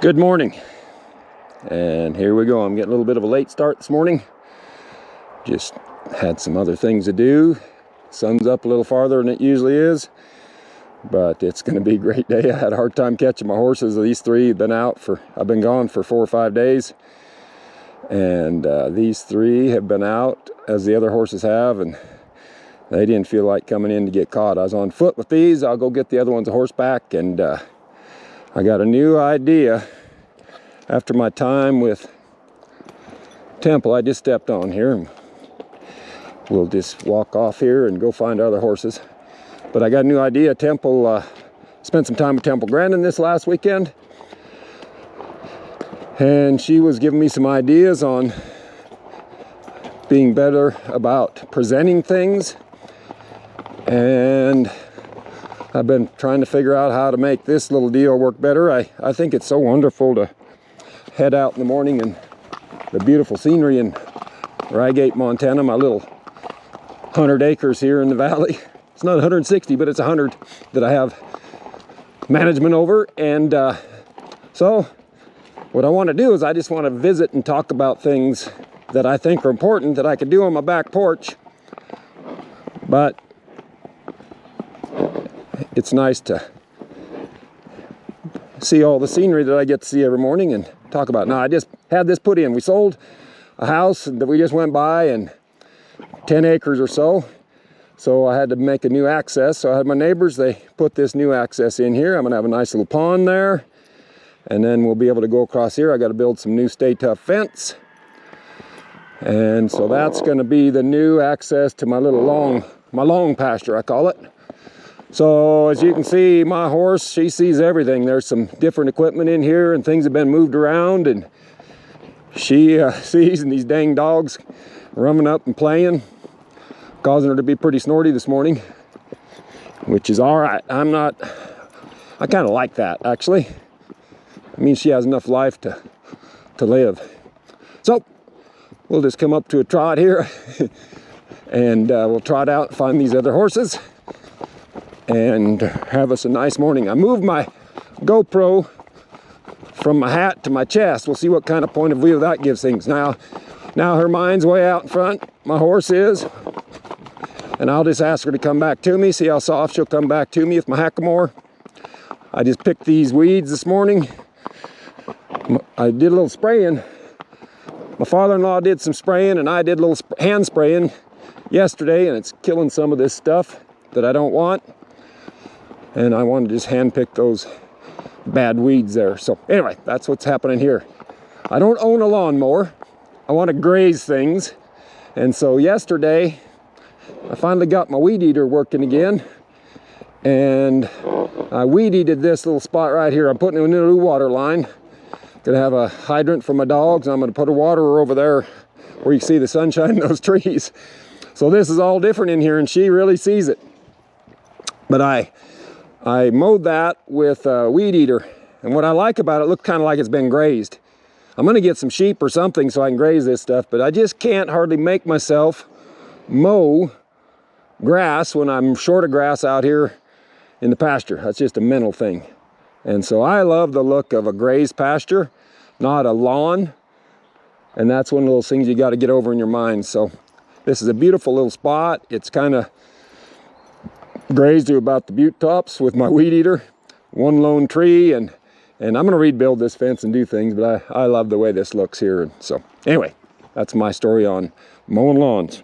Good morning, and here we go. I'm getting a little bit of a late start this morning. Just had some other things to do. Sun's up a little farther than it usually is, but it's going to be a great day. I had a hard time catching my horses. These three have been out for, I've been gone for 4 or 5 days, and these three have been out as the other horses have, and they didn't feel like coming in to get caught. I was on foot with these. I'll go get the other ones a horseback, and I got a new idea after my time with Temple. I just stepped on here, and we'll just walk off here and go find other horses. But I got a new idea. Temple spent some time with Temple Grandin this last weekend, and she was giving me some ideas on being better about presenting things, and I've been trying to figure out how to make this little deal work better. I think it's so wonderful to head out in the morning and the beautiful scenery in Rygate, Montana, my little 100 acres here in the valley. It's not 160, but it's 100 that I have management over. And so what I want to do is I just want to visit and talk about things that I think are important that I could do on my back porch. But it's nice to see all the scenery that I get to see every morning and talk about. Now, I just had this put in. We sold a house that we just went by, and 10 acres or so. So I had to make a new access. So I had my neighbors, they put this new access in here. I'm gonna have a nice little pond there, and then we'll be able to go across here. I got to build some new Stay Tough fence. And so that's gonna be the new access to my little long pasture, I call it. So as you can see, my horse, she sees everything. There's some different equipment in here, and things have been moved around, and she sees, and these dang dogs running up and playing, causing her to be pretty snorty this morning, which is all right. I kind of like that, actually. It means she has enough life to live. So we'll just come up to a trot here, and we'll trot out and find these other horses and have us a nice morning. I moved my GoPro from my hat to my chest. We'll see what kind of point of view that gives things. Now her mind's way out in front, my horse is, and I'll just ask her to come back to me, see how soft she'll come back to me with my hackamore. I just picked these weeds this morning. I did a little spraying. My father-in-law did some spraying, and I did a little hand spraying yesterday, and it's killing some of this stuff that I don't want. And I want to just hand pick those bad weeds there. So anyway, that's what's happening here. I don't own a lawnmower. I want to graze things. And so yesterday, I finally got my weed eater working again. And I weed eated this little spot right here. I'm putting in a new water line. Gonna have a hydrant for my dogs. I'm gonna put a waterer over there where you can see the sunshine in those trees. So this is all different in here, and she really sees it. But I mowed that with a weed eater, and what I like about it, looks kind of like it's been grazed. I'm gonna get some sheep or something so I can graze this stuff, but I just can't hardly make myself mow grass when I'm short of grass out here in the pasture. That's just a mental thing. And so I love the look of a grazed pasture, not a lawn, and that's one of those things you got to get over in your mind. So this is a beautiful little spot. It's kind of grazed to about the butte tops with my weed eater, one lone tree, and I'm gonna rebuild this fence and do things, but I love the way this looks here. So anyway, that's my story on mowing lawns.